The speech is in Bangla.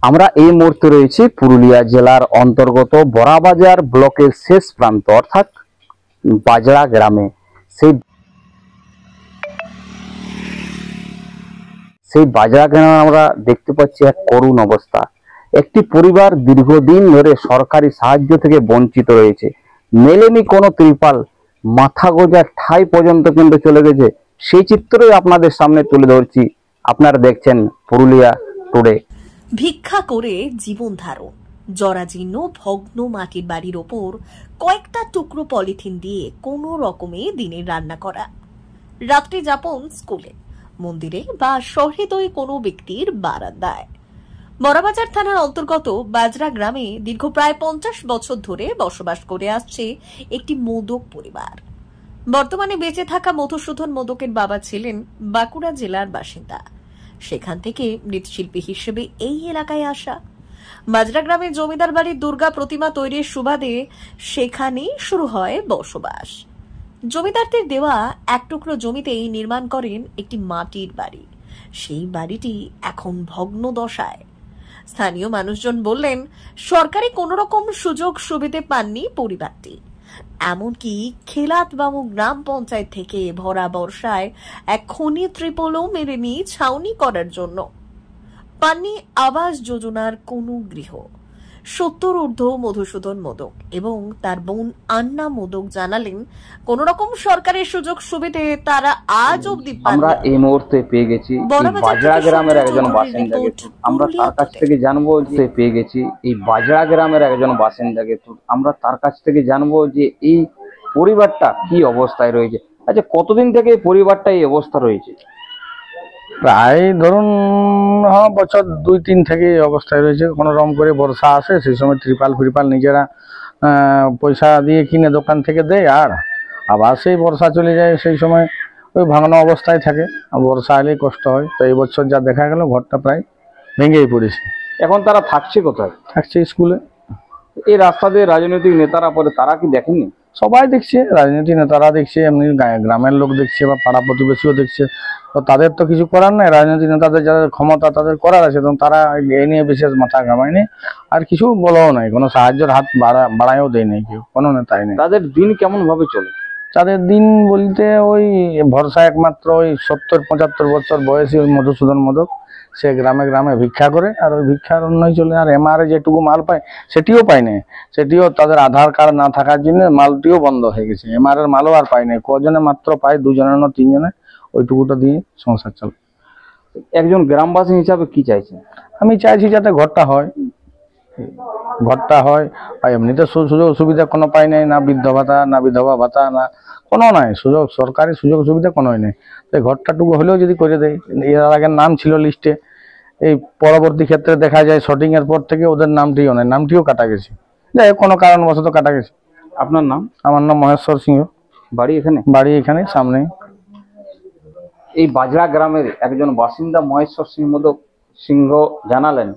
আমরা এই মুহূর্তে রয়েছি পুরুলিয়া জেলার অন্তর্গত বড়াবাজার ব্লকের শেষ প্রান্ত অর্থাৎ বাজড়া গ্রামে। সেই বাজড়া গ্রামে আমরা দেখতে পাচ্ছি এক করুণ অবস্থা। একটি পরিবার দীর্ঘদিন ধরে সরকারি সাহায্য থেকে বঞ্চিত রয়েছে, মেলেনি কোনো ত্রিপাল, মাথা গোঁজার ঠাঁই পর্যন্ত কিন্তু চলে গেছে। সেই চিত্রই আপনাদের সামনে তুলে ধরছি। আপনারা দেখছেন পুরুলিয়া টুডে। ভিক্ষা করে জীবন ধারণ, জরাজীর্ণ ভগ্ন মাটির বাড়ির ওপর কয়েকটা টুকরো পলিথিন দিয়ে কোনো রকমে দিনের রান্না করা, রাত্রি যাপন স্কুলে, মন্দিরে বা সহৃদয় কোনো ব্যক্তির বারান্দায়। বড়াবাজার থানার অন্তর্গত বাজরা গ্রামে দীর্ঘ প্রায় 50 বছর ধরে বসবাস করে আসছে একটি মোদক পরিবার। বর্তমানে বেঁচে থাকা মধুসূদন মোদকের বাবা ছিলেন বাঁকুড়া জেলার বাসিন্দা। সেখান থেকে মৃৎশিল্পী হিসেবে এই এলাকায় আসা। বাজরা গ্রামে জমিদার বাড়ির দুর্গা প্রতিমা তৈরির সুবাদে সেখানেই শুরু হয় বসবাস। জমিদারদের দেওয়া এক টুকরো জমিতেই নির্মাণ করেন একটি মাটির বাড়ি। সেই বাড়িটি এখন ভগ্ন দশায়। স্থানীয় মানুষজন বললেন, সরকারি কোন রকম সুযোগ সুবিধে পাননি পরিবারটি। এমনকি খেলাতবামু গ্রাম পঞ্চায়েত থেকে ভরা বর্ষায় এক খনি ত্রিপলও মেলেনি ছাউনি করার জন্য। পাননি আবাস যোজনার কোনো গৃহ। 70 ঊর্ধ্ব মধুসূদন মোদক এবং তার বোন আন্না মোদক জানালেন, কোন রকম সরকারের সুযোগ সুবিধে তারা আজ অব্দি পাননি। আমরা এই মুহূর্তে পেয়ে গেছি বাজড়া গ্রামের একজন বাসিন্দাকে। আমরা তার কাছ থেকে জানবো যে পেয়ে গেছি এই বাজড়া গ্রামের একজন বাসিন্দাকে। আমরা তার কাছ থেকে জানবো যে এই পরিবারটা কি অবস্থায় রয়েছে। আচ্ছা, কতদিন থেকে এই পরিবারটা এই অবস্থা রয়েছে? প্রায় ধরুন বছর 2-3 থেকে এই অবস্থায় রয়েছে। কোনো রকম করে বর্ষা আসে, সেই সময় ত্রিপাল ফ্রিপাল নিজেরা পয়সা দিয়ে কিনে দোকান থেকে দেয়, আর আবার সেই বর্ষা চলে যায়, সেই সময় ওই ভাঙানো অবস্থায় থাকে। বর্ষা এলেই কষ্ট হয়। তো এই বছর যা দেখা গেল, ঘরটা প্রায় ভেঙেই পড়েছে। এখন তারা থাকছে কোথায়? থাকছে স্কুলে। এই রাস্তা দিয়ে রাজনৈতিক নেতারা পরে, তারা কি দেখেননি? সবাই দেখছে, রাজনীতি নেতারা দেখছে, এমনি গ্রামের লোক দেখছে বা পাড়া প্রতিবেশীও দেখছে। তো তাদের তো কিছু করার নাই। রাজনীতি নেতাদের যাদের ক্ষমতা তাদের করার আছে, তখন তারা এই নিয়ে বিশেষ মাথা ঘামায়নি, আর কিছু বলাও নাই, কোনো সাহায্যের হাত বাড়ায়ও দেয় নাই কেউ, কোনো নেতাই নেই। তাদের দিন কেমন ভাবে চলে? তাদের দিন বলতে ওই ভরসা একমাত্র ওই 70-75 বছর বয়সী ওই মধুসূদন মোদক, সে গ্রামে গ্রামে ভিক্ষা করে, আর ওই ভিক্ষার অন্যই চলে। আর এমআরএ যেটুকু মাল পায় সেটিও পায় না। সেটিও তাদের আধার কার্ড না থাকার জন্য মালটিও বন্ধ হয়ে গেছে। এমআরএর মালও আর পায় না। কজনে মাত্র পায়, 2 জনের না 3 জনে, ওইটুকুটা দিয়ে সংসার চলে। একজন গ্রামবাসী হিসাবে কি চাইছেন? আমি চাইছি যাতে ঘরটা হয়, আর এমনিতে সুযোগ সুবিধা কোনো পাই নাই, না বৃদ্ধ ভাতা, না বিধবা ভাতা, না কোনো নাই সুযোগ, সরকারি সুযোগ সুবিধা কোনোই নেই। তো ঘরটাটুকু হলেও যদি করে দেয়। এর আগে নাম ছিল লিস্টে, এই পরবর্তী ক্ষেত্রে দেখা যায় শটিং এর পর থেকে ওদের নামটিও নেই, নামটিও কাটা গেছে। যাই হোক, কোনো কারণবশত কাটা গেছে। আপনার নাম? আমার নাম মহেশ্বর সিংহ। বাড়ি এখানে? বাড়ি এখানে সামনে। এই বাজড়া গ্রামের একজন বাসিন্দা মহেশ্বর সিংহ জানালেন,